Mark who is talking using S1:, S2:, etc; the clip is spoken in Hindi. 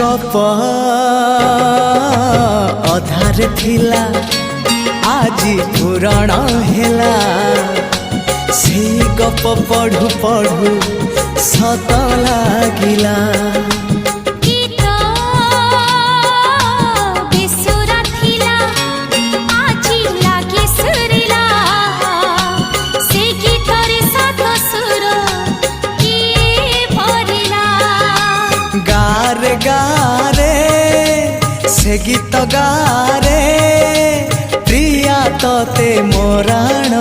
S1: गप अधार थिला आजी पुराण हेला से गप पढ़ु पढ़ु सत लागिला। गारे गारे से गीत गारे प्रिया तोते मोराण